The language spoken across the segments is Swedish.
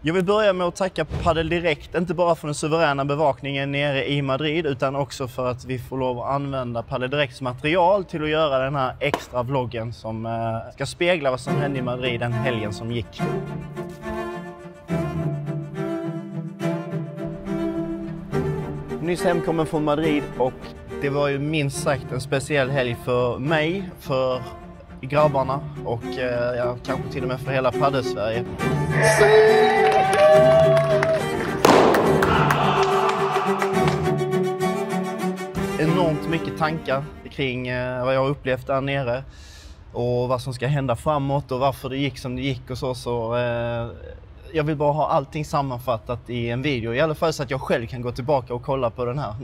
Jag vill börja med att tacka Padel Direkt, inte bara för den suveräna bevakningen nere i Madrid utan också för att vi får lov att använda Padel Direkts material till att göra den här extra vloggen som ska spegla vad som hände i Madrid den helgen som gick. Nyss hemkommen från Madrid och det var ju minst sagt en speciell helg för mig, för grabbarna och ja, kanske till och med för hela Padel-Sverige. Enormt mycket tankar kring vad jag har upplevt där nere och vad som ska hända framåt och varför det gick som det gick och så. Jag vill bara ha allting sammanfattat i en video, i alla fall så att jag själv kan gå tillbaka och kolla på den här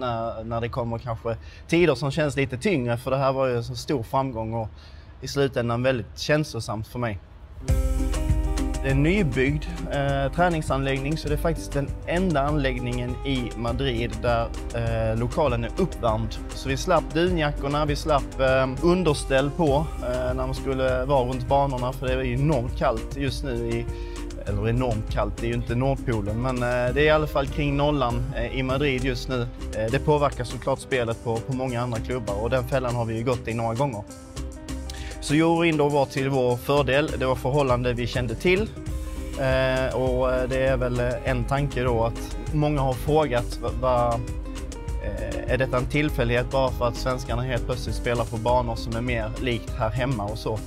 när det kommer kanske tider som känns lite tyngre, för det här var ju en så stor framgång och i slutändan väldigt känslosamt för mig. Det är en nybyggd träningsanläggning, så det är faktiskt den enda anläggningen i Madrid där lokalen är uppvärmd. Så vi slapp dunjackorna, vi slapp underställ på när man skulle vara runt banorna, för det är enormt kallt just nu eller enormt kallt, det är ju inte Nordpolen, men det är i alla fall kring nollan i Madrid just nu. Det påverkar såklart spelet på många andra klubbar och den fällan har vi ju gått i några gånger. Så juryn då var till vår fördel, det var förhållande vi kände till och det är väl en tanke då att många har frågat är detta en tillfällighet bara för att svenskarna helt plötsligt spelar på banor som är mer likt här hemma och så.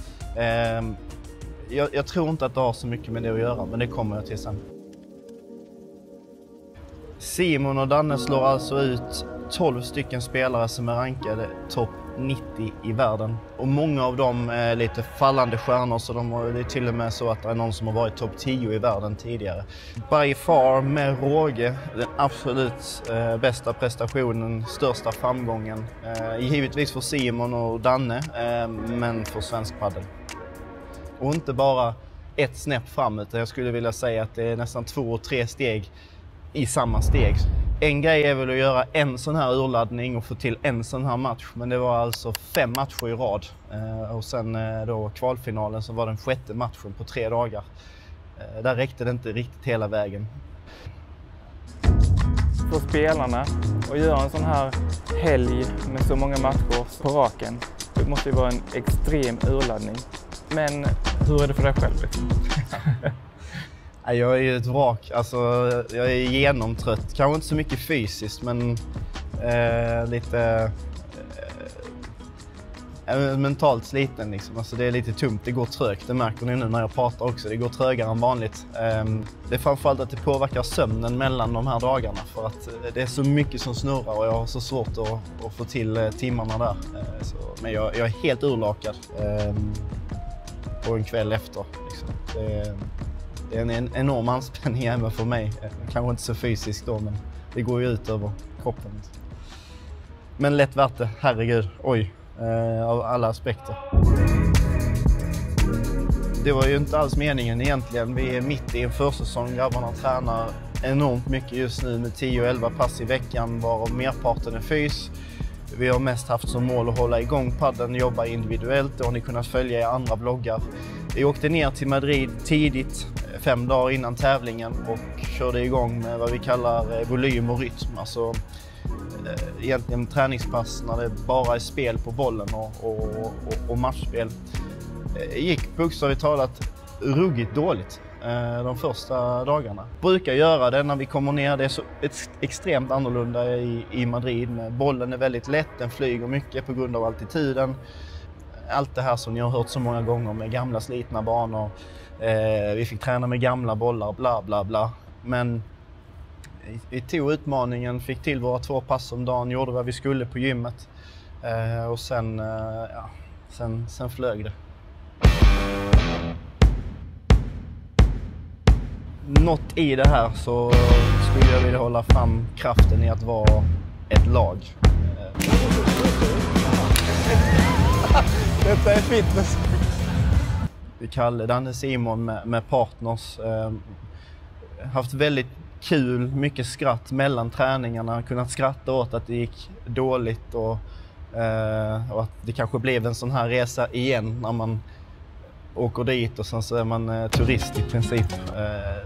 Jag tror inte att det har så mycket med det att göra, men det kommer jag till sen. Simon och Danne slår alltså ut 12 stycken spelare som är rankade topp 90 i världen. Och många av dem är lite fallande stjärnor, så det är till och med så att det är någon som har varit topp 10 i världen tidigare. By far, med råge, den absolut bästa prestationen, största framgången. Givetvis för Simon och Danne, men för svensk padel. Och inte bara ett snäpp fram, utan jag skulle vilja säga att det är nästan 2 och 3 steg i samma steg. En grej är väl att göra en sån här urladdning och få till en sån här match, men det var alltså 5 matcher i rad. Och sen då kvalfinalen som var den 6:e matchen på 3 dagar. Där räckte det inte riktigt hela vägen. För spelarna att göra en sån här helg med så många matcher på raken, det måste ju vara en extrem urladdning. Men hur är det för dig själv? Jag är ju ett vrak, alltså jag är genomtrött, kanske inte så mycket fysiskt men lite mentalt sliten liksom. Alltså det är lite tungt, det går trögt, det märker ni nu när jag pratar också, det går trögare än vanligt. Det är framförallt att det påverkar sömnen mellan de här dagarna, för att det är så mycket som snurrar och jag har så svårt att få till timmarna där. Men jag är helt urlakad på en kväll efter liksom. Det är en enorm anspänning även för mig. Kanske inte så fysiskt då, men det går ju ut över kroppen. Men lätt värt det, herregud. Oj, av alla aspekter. Det var ju inte alls meningen egentligen. Vi är mitt i en försäsong. Grabbarna tränar enormt mycket just nu med 10 och 11 pass i veckan, varav merparten är fys. Vi har mest haft som mål att hålla igång padden, jobba individuellt. Det har ni kunnat följa i andra vloggar. Vi åkte ner till Madrid tidigt, 5 dagar innan tävlingen, och körde igång med vad vi kallar volym och rytm. Alltså egentligen träningspass när det bara är spel på bollen och matchspel. Gick bokstavligt talat ruggigt dåligt de första dagarna. Brukar göra det när vi kommer ner. Det är så extremt annorlunda i Madrid. Bollen är väldigt lätt, den flyger mycket på grund av altituden. Allt det här som ni har hört så många gånger med gamla slitna banor. Vi fick träna med gamla bollar, bla bla bla. Men vi tog utmaningen, fick till våra 2 pass om dagen, gjorde vad vi skulle på gymmet. Och sen flög det. Något i det här så skulle jag vilja hålla fram kraften i att vara ett lag. Detta är fitness. Vi kallar Danne Simon med partners. Haft väldigt kul, mycket skratt mellan träningarna. Kunnat skratta åt att det gick dåligt och att det kanske blev en sån här resa igen när man åker dit och sen så är man turist i princip.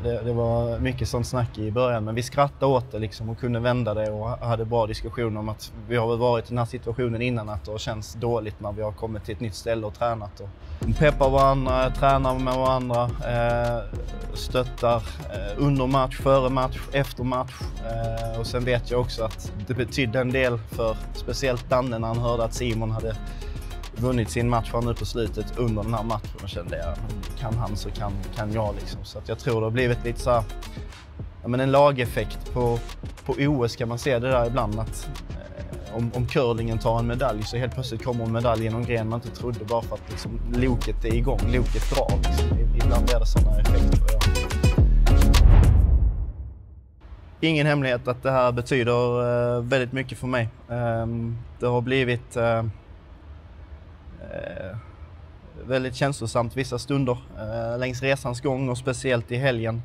Det var mycket sånt snack i början, men vi skrattade åt det liksom och kunde vända det och hade bra diskussioner om att vi har väl varit i den här situationen innan, att det känns dåligt när vi har kommit till ett nytt ställe och tränat. Och peppar varandra, tränar med varandra, stöttar under match, före match, efter match. Och sen vet jag också att det betydde en del för speciellt Danne när han hörde att Simon hade vunnit sin match nu på slutet under den här matchen, och kände jag, kan han så kan jag liksom. Så att jag tror det har blivit lite så här, ja, men en lageffekt på OS kan man se det där ibland, att om curlingen tar en medalj så helt plötsligt kommer en medalj genom gren man inte trodde, bara för att liksom, loket är igång, loket drar liksom. Ibland är det sådana effekter. Ja. Ingen hemlighet att det här betyder väldigt mycket för mig. Det har blivit väldigt känslosamt vissa stunder längs resans gång, och speciellt i helgen.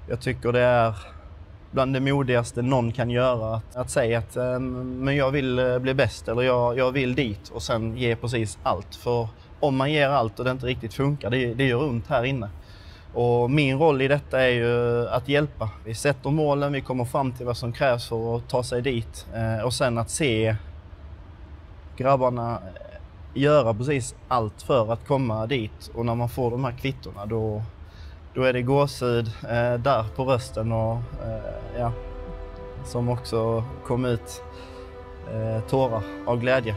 Jag tycker det är bland det modigaste någon kan göra, att säga att men jag vill bli bäst, eller jag vill dit, och sen ge precis allt. För om man ger allt och det inte riktigt funkar, det gör ont här inne. Och min roll i detta är ju att hjälpa. Vi sätter målen, vi kommer fram till vad som krävs för att ta sig dit, och sen att se grabbarna göra precis allt för att komma dit. Och när man får de här kvittorna, då är det gåshud där på rösten, och ja, som också kom ut tårar av glädje.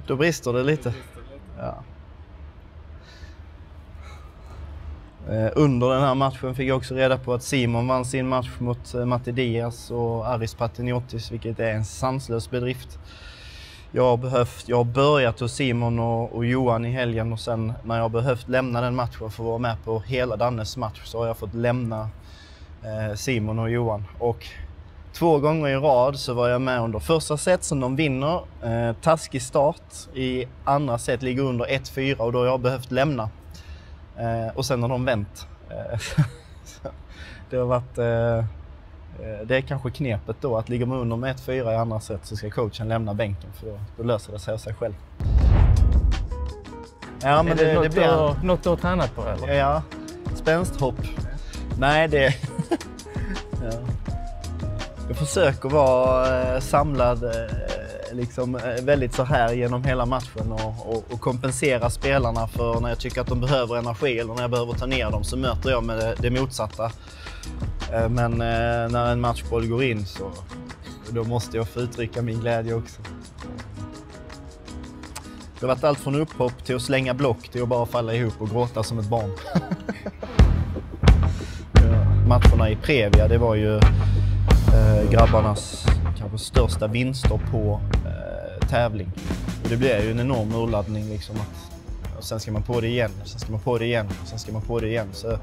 Då brister det lite. Ja. Under den här matchen fick jag också reda på att Simon vann sin match mot Matti Diaz och Aris Patiniotis, vilket är en sanslös bedrift. Jag har börjat hos Simon och Johan i helgen, och sen när jag har behövt lämna den matchen för att vara med på hela Dannes match, så har jag fått lämna Simon och Johan. Och 2 gånger i rad så var jag med under första set som de vinner, taskig start, i andra set ligger under 1-4, och då har jag behövt lämna. Och sen har de vänt. Det har varit, det är kanske knepet då, att ligger man under med 1-4 i andra set så ska coachen lämna bänken, för då löser det sig av sig själv. Ja, men det blir något du har tränat på, eller? Ja, spänsthopp. Nej, det ja. Jag försöker vara samlad liksom väldigt så här genom hela matchen, och kompensera spelarna för när jag tycker att de behöver energi, eller när jag behöver ta ner dem, så möter jag med det motsatta. Men när en matchboll går in, så då måste jag få uttrycka min glädje också. Det har varit allt från upphopp till att slänga block till att bara falla ihop och gråta som ett barn. Matcherna i Previa, det var ju grabbarnas kanske största vinster på tävling. Och det blir ju en enorm urladdning liksom, och sen ska man på det igen, sen ska man på det igen, och sen ska man på det igen. Så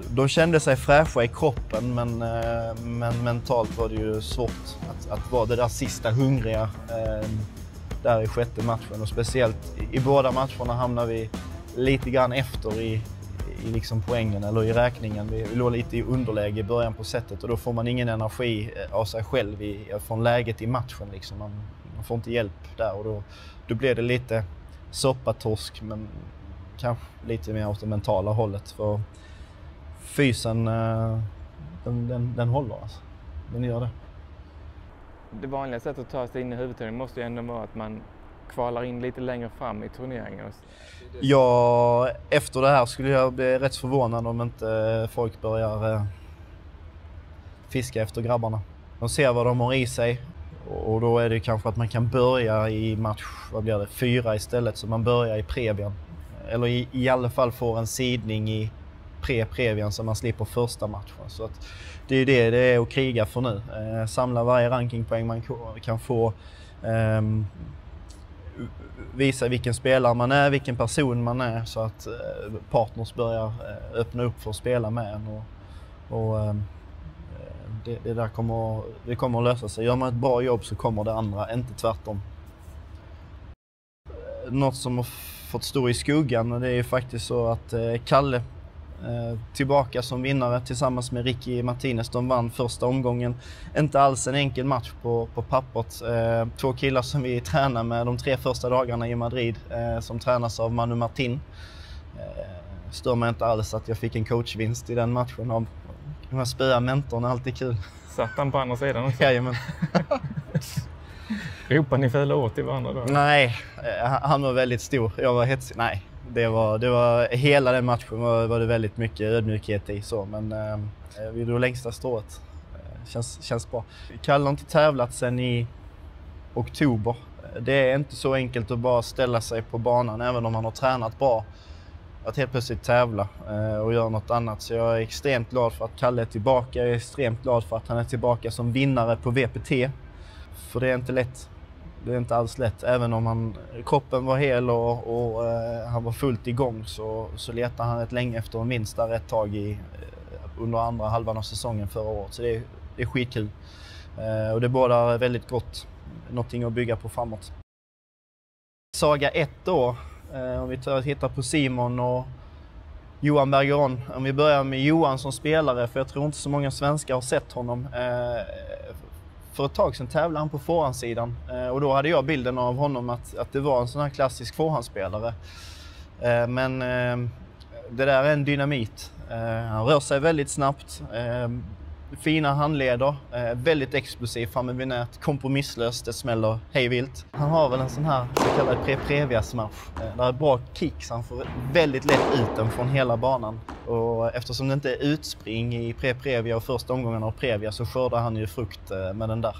de kände sig fräscha i kroppen, men mentalt var det ju svårt att vara det där sista hungriga där i 6:e matchen. Och speciellt i båda matcherna hamnar vi lite grann efter i liksom poängen eller i räkningen. Vi låg lite i underläge i början på setet, och då får man ingen energi av sig själv från läget i matchen. Liksom. Man får inte hjälp där, och då blir det lite soppatorsk, men kanske lite mer åt det mentala hållet. För fysen, den håller alltså. Den gör det. Det vanliga sättet att ta sig in i huvudturneringen måste ju ändå vara att man kvalar in lite längre fram i turneringen. Ja, efter det här skulle jag bli rätt förvånad om inte folk börjar fiska efter grabbarna. De ser vad de har i sig, och då är det kanske att man kan börja i match, 4 istället, så man börjar i Previan. Eller i alla fall får en sidning i Previan så man slipper första matchen. Så att det är det är att kriga för nu. Samla varje rankingpoäng man kan få, Visa vilken spelare man är, vilken person man är, så att partners börjar öppna upp för att spela med en. Det där kommer att lösa sig. Gör man ett bra jobb så kommer det andra, inte tvärtom. Något som har fått stå i skuggan, och det är ju faktiskt så att Kalle tillbaka som vinnare tillsammans med Ricky Martinez. De vann första omgången. Inte alls en enkel match på pappret. 2 killar som vi tränar med de 3 första dagarna i Madrid, som tränas av Manu Martin. Stör mig inte alls att jag fick en coachvinst i den matchen. Av de här spöa mentorn är alltid kul. Satt han på andra sidan också? Jajamän. Ropade ni fula ord till varandra då? Nej, han var väldigt stor. Jag var hetsig. Nej, det var hela den matchen var det väldigt mycket ödmjukhet i så, men vi drog längsta strået. Känns bra. Kalle har inte tävlat sedan i oktober. Det är inte så enkelt att bara ställa sig på banan även om man har tränat bra. Att helt plötsligt tävla och göra något annat. Så jag är extremt glad för att Kalle är tillbaka. Jag är extremt glad för att han är tillbaka som vinnare på VPT. För det är inte lätt. Det är inte alls lätt. Även om kroppen var hel och han var fullt igång, så letade han rätt länge efter en vinst där ett tag under andra halvan av säsongen förra året. Så det är skitkul. Och det bådar väldigt gott. Någonting att bygga på framåt. Saga 1 då. Om vi tittar på Simon och Johan Bergeron. Om vi börjar med Johan som spelare, för jag tror inte så många svenskar har sett honom. För ett tag sedan tävlade han på forehandsidan, och då hade jag bilden av honom att det var en sån här klassisk forehandspelare. Men det där är en dynamit. Han rör sig väldigt snabbt. Fina handleder, väldigt explosiv framme vid nät, kompromisslöst, det smäller hejvilt. Han har väl en sån här så kallad pre-previa-smash. Det är bra kicks, han får väldigt lätt ut den från hela banan. Och eftersom det inte är utspring i pre-previa och första omgångarna av previa, så skördar han ju frukt med den där.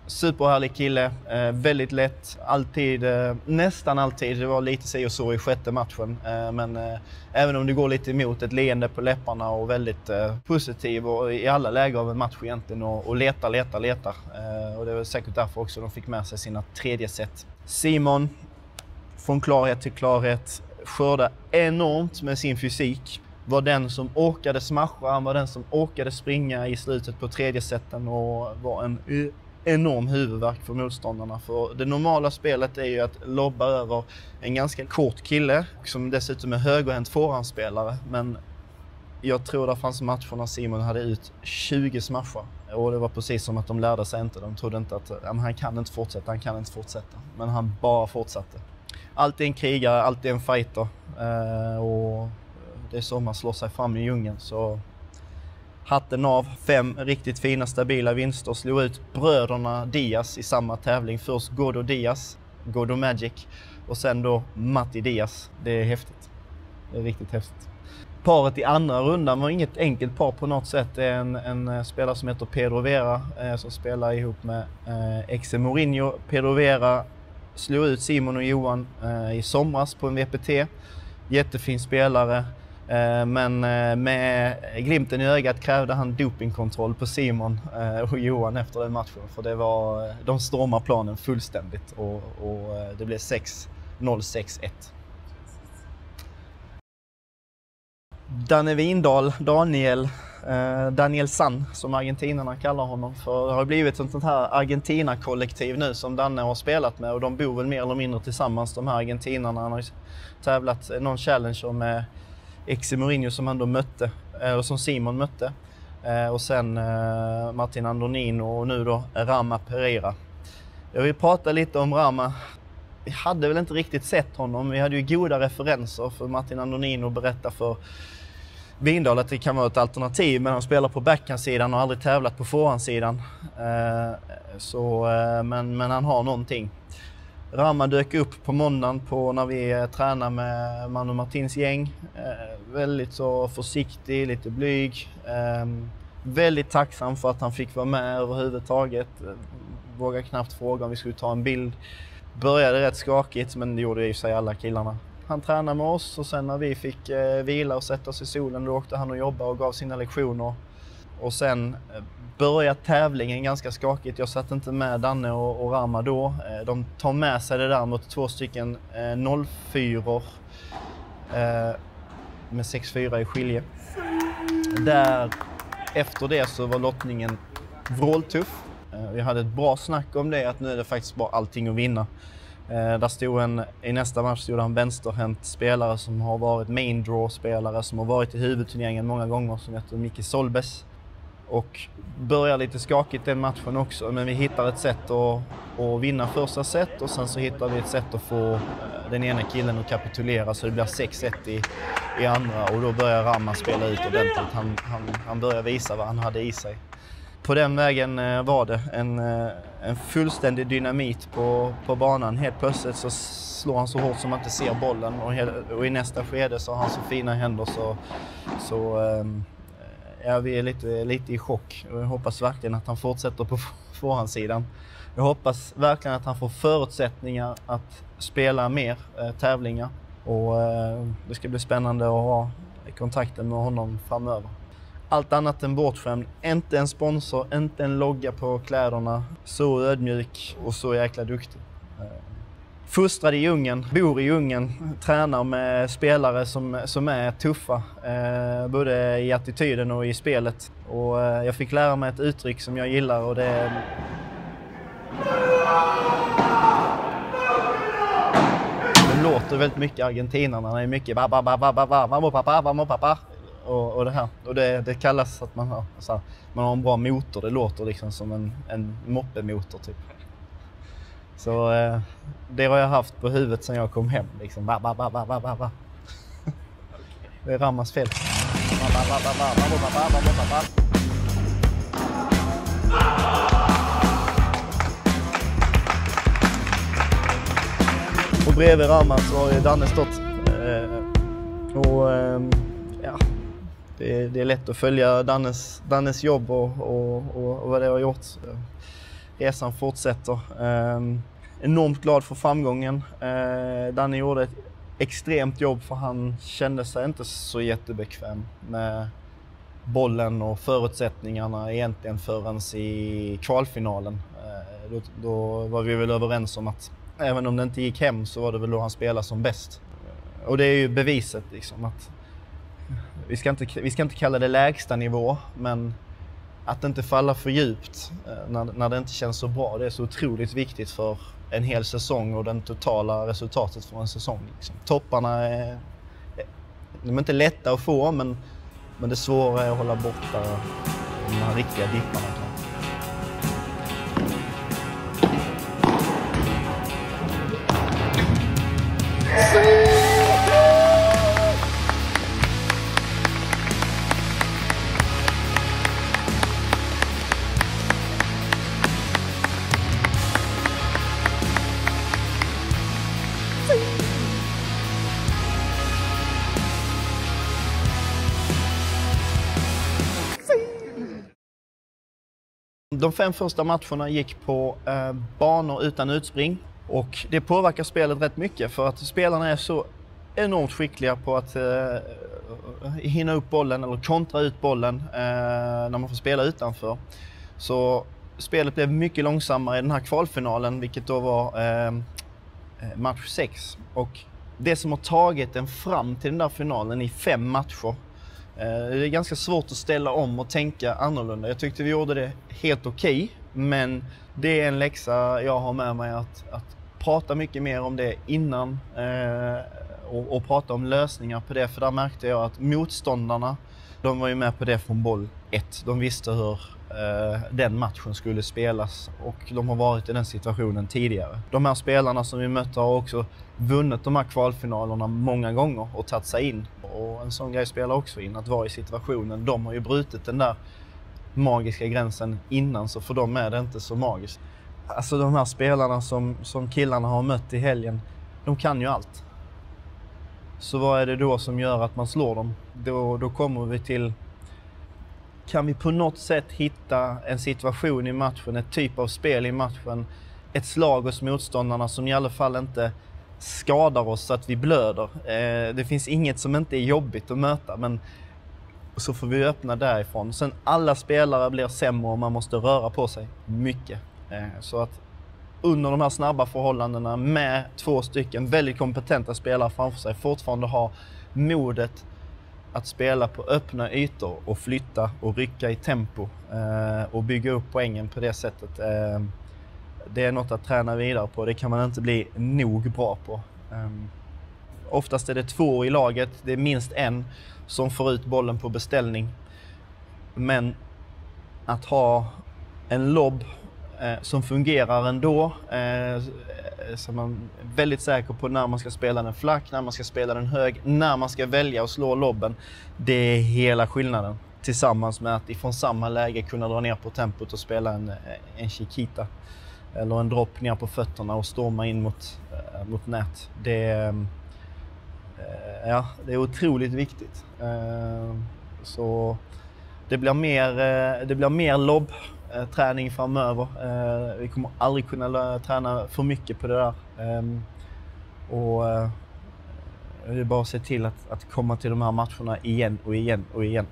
Superhärlig kille, väldigt lätt, alltid, nästan alltid. Det var lite sig och så i 6:e matchen, men även om det går lite emot, ett leende på läpparna och väldigt positiv och i alla läger av en match egentligen, och letar. Och det var säkert därför också de fick med sig sina 3:e set. Simon, från klarhet till klarhet, skördade enormt med sin fysik. Var den som orkade smasha, han var den som orkade springa i slutet på 3:e seten och var en enorm huvudvärk för motståndarna. För det normala spelet är ju att lobba över en ganska kort kille som dessutom är högerhänt forehandspelare. Men jag tror det fanns matcher när Simon hade ut 20 smashar. Och det var precis som att de lärde sig inte. De trodde inte att han kan inte fortsätta. Men han bara fortsatte. Alltid en krigare, alltid en fighter. Och det är så man slår sig fram i djungeln. Så hatten av, 5 riktigt fina stabila vinster, slog ut bröderna Diaz i samma tävling. Först Godo Diaz, Godo Magic, och sen då Matti Diaz. Det är häftigt. Det är riktigt häftigt. Paret i andra rundan var inget enkelt par på något sätt. Det är en spelare som heter Pedro Vera som spelar ihop med Exe Mourinho. Pedro Vera slog ut Simon och Johan i somras på en VPT. Jättefin spelare. Men med glimten i ögat krävde han dopingkontroll på Simon och Johan efter den matchen. För de stormar planen fullständigt och det blev 6-0, 6-1. Danne Windahl, Daniel San som argentinarna kallar honom. För det har blivit ett sånt här Argentina-kollektiv nu som Danne har spelat med. Och de bor väl mer eller mindre tillsammans, de här argentinarna. Han har tävlat någon challenger med Exe Mourinho som han då mötte, eller som Simon mötte. Och sen Martin Andonino och nu då Rama Pereira. Jag vill prata lite om Rama. Vi hade väl inte riktigt sett honom. Vi hade ju goda referenser, för Martin Andonino berättar för Windahl att det kan vara ett alternativ, men han spelar på backhandsidan och aldrig tävlat på forehandsidan. Men han har någonting. Rama dök upp på måndagen när vi tränar med Manu Martins gäng. Väldigt så försiktig, lite blyg. Väldigt tacksam för att han fick vara med överhuvudtaget. Vågade knappt fråga om vi skulle ta en bild. Började rätt skakigt, men det gjorde ju sig alla killarna. Han tränade med oss och sen när vi fick vila och sätta oss i solen, då åkte han och jobbade och gav sina lektioner. Och sen börjar tävlingen ganska skakigt. Jag satt inte med Danne och Rama då. De tar med sig det där mot 2 stycken 04 med 6-4 i skilje. Där efter det så var lottningen vråltuff. Vi hade ett bra snack om det, att nu är det faktiskt bara allting att vinna. Där stod i nästa match stod en vänsterhänt spelare som har varit main draw-spelare, som har varit i huvudturneringen många gånger, som heter Micke Solbes. Och börjar lite skakigt den matchen också, men vi hittar ett sätt att vinna första set, och sen så hittar vi ett sätt att få den ena killen att kapitulera, så det blir 6-1 i andra, och då börjar Rama spela ut ordentligt. Han börjar visa vad han hade i sig. På den vägen var det en fullständig dynamit på banan. Helt plötsligt så slår han så hårt som man inte ser bollen, och i nästa skede så har han så fina händer så vi är lite i chock. Och jag hoppas verkligen att han fortsätter på förhandssidan. Jag hoppas verkligen att han får förutsättningar att spela mer tävlingar, och det ska bli spännande att ha kontakten med honom framöver. Allt annat än bortskämd, inte en sponsor, inte en logga på kläderna, så ödmjuk och så jäkla duktig. Fostrad i djungeln, bor i djungeln, tränar med spelare som är tuffa, både i attityden och i spelet. Och jag fick lära mig ett uttryck som jag gillar, och det låter väldigt mycket argentinarna. Det är mycket vamos pappa. Och det här. Och det kallas att man har en bra motor. Det låter liksom som en moppemotor typ. Så det har jag haft på huvudet sedan jag kom hem. Liksom. Det är Ramas fel. Och bredvid Rama så har ju Danne stått. Det är lätt att följa Dannes jobb och vad det har gjort. Resan fortsätter. Enormt glad för framgången. Danne gjorde ett extremt jobb, för han kände sig inte så jättebekväm med bollen och förutsättningarna egentligen förrän i kvalfinalen. Då var vi väl överens om att även om det inte gick hem så var det väl då han spelade som bäst. Och det är ju beviset liksom att vi ska inte kalla det lägsta nivå, men att inte falla för djupt när det inte känns så bra, det är så otroligt viktigt för en hel säsong och den totala resultatet för en säsong. Liksom. Topparna de är inte lätta att få, men det svåra är att hålla borta de här riktiga dipparna. De 5 första matcherna gick på banor utan utspring, och det påverkar spelet rätt mycket, för att spelarna är så enormt skickliga på att hinna upp bollen eller kontra ut bollen när man får spela utanför. Så spelet blev mycket långsammare i den här kvalfinalen, vilket då var match 6. Och det som har tagit den fram till den där finalen i 5 matcher, det är ganska svårt att ställa om och tänka annorlunda. Jag tyckte vi gjorde det helt okej, men det är en läxa jag har med mig att prata mycket mer om det innan och prata om lösningar på det. För där märkte jag att motståndarna, de var ju med på det från boll 1. De visste hur den matchen skulle spelas, och de har varit i den situationen tidigare. De här spelarna som vi mötte har också vunnit de här kvalfinalerna många gånger och tagit sig in. Och en sån grej spelar också in, att vara i situationen. De har ju brutit den där magiska gränsen innan, så för dem är det inte så magiskt. Alltså de här spelarna som killarna har mött i helgen, de kan ju allt. Så vad är det då som gör att man slår dem? Då kommer vi till, kan vi på något sätt hitta en situation i matchen, ett typ av spel i matchen, ett slag hos motståndarna som i alla fall inte skadar oss så att vi blöder. Det finns inget som inte är jobbigt att möta, men Så får vi öppna därifrån. Sen alla spelare blir sämre och man måste röra på sig mycket. Så att under de här snabba förhållandena med 2 stycken väldigt kompetenta spelare framför sig fortfarande ha modet att spela på öppna ytor och flytta och rycka i tempo och bygga upp poängen på det sättet. Det är något att träna vidare på. Det kan man inte bli nog bra på. Oftast är det 2 i laget. Det är minst en som får ut bollen på beställning. Men att ha en lobb som fungerar ändå, så man är väldigt säker på när man ska spela den flack, när man ska spela den hög, när man ska välja att slå lobben. Det är hela skillnaden. Tillsammans med att ifrån samma läge kunna dra ner på tempot och spela en chiquita. Eller en dropp ner på fötterna och storma in mot nät. Det är otroligt viktigt. Så det blir mer lobbträning framöver. Vi kommer aldrig kunna träna för mycket på det där. Det är bara att se till att komma till de här matcherna igen och igen och igen.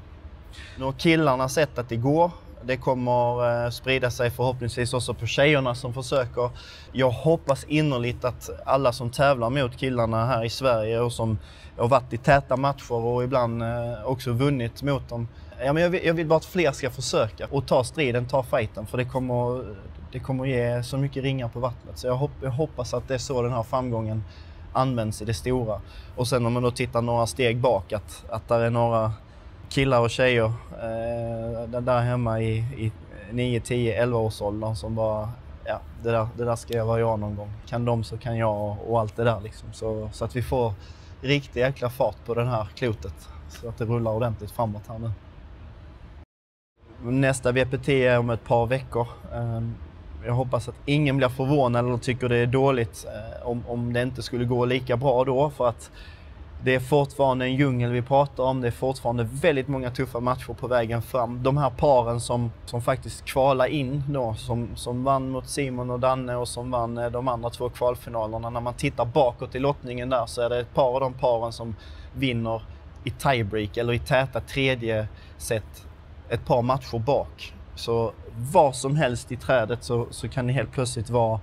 Nu har killarna sett att det går. Det kommer sprida sig förhoppningsvis också på tjejerna som försöker. Jag hoppas innerligt att alla som tävlar mot killarna här i Sverige och som har varit i täta matcher och ibland också vunnit mot dem. Ja, men jag vill bara att fler ska försöka och ta striden, ta fighten, för det kommer ge så mycket ringar på vattnet. Så jag hoppas att det är så den här framgången används i det stora. Och sen om man då tittar några steg bak, att där är några killar och tjejer där hemma i 9, 10, 11 års åldern som bara, ja, det där ska jag vara jag någon gång. Kan de så kan jag och allt det där liksom. Så att vi får riktigt jäkla fart på den här klotet så att det rullar ordentligt framåt här nu. Nästa VPT är om ett par veckor. Jag hoppas att ingen blir förvånad eller tycker det är dåligt om det inte skulle gå lika bra då, för att det är fortfarande en djungel vi pratar om. Det är fortfarande väldigt många tuffa matcher på vägen fram. De här paren som faktiskt kvalar in då, som vann mot Simon och Danne och som vann de andra 2 kvalfinalerna. När man tittar bakåt i lottningen där så är det ett par av de paren som vinner i tiebreak eller i täta tredje set ett par matcher bak. Så vad som helst i trädet så kan det helt plötsligt vara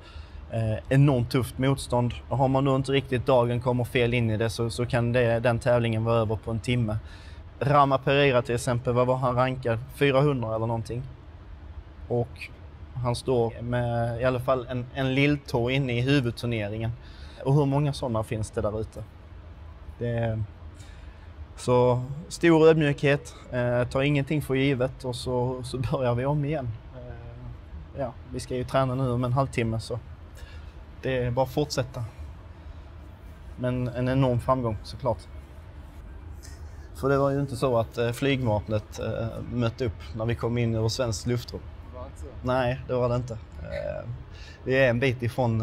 enormt tufft motstånd. Har man då inte riktigt dagen kommer fel in i det så kan den tävlingen vara över på en timme. Rama Pereira till exempel, vad var han rankad? 400 eller någonting. Och han står med i alla fall en lilltå inne i huvudturneringen. Och hur många sådana finns det där ute? Så stor ödmjukhet, tar ingenting för givet och så börjar vi om igen. Vi ska ju träna nu om en halvtimme så det är bara att fortsätta. Men en enorm framgång såklart. För det var ju inte så att flygvapnet mötte upp när vi kom in över svensk luftrum. Var inte så? Nej, det var det inte. Vi är en bit ifrån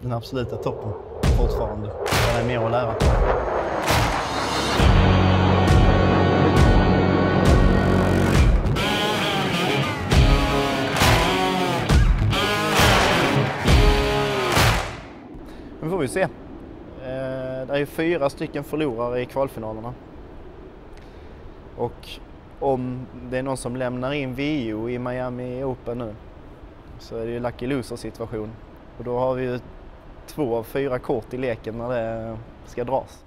den absoluta toppen fortfarande. Det är mer att lära. Nu får vi se. Det är ju 4 stycken förlorare i kvalfinalerna. Och om det är någon som lämnar in VO i Miami Open nu så är det ju lucky loser situation. Och då har vi ju 2 av 4 kort i leken när det ska dras.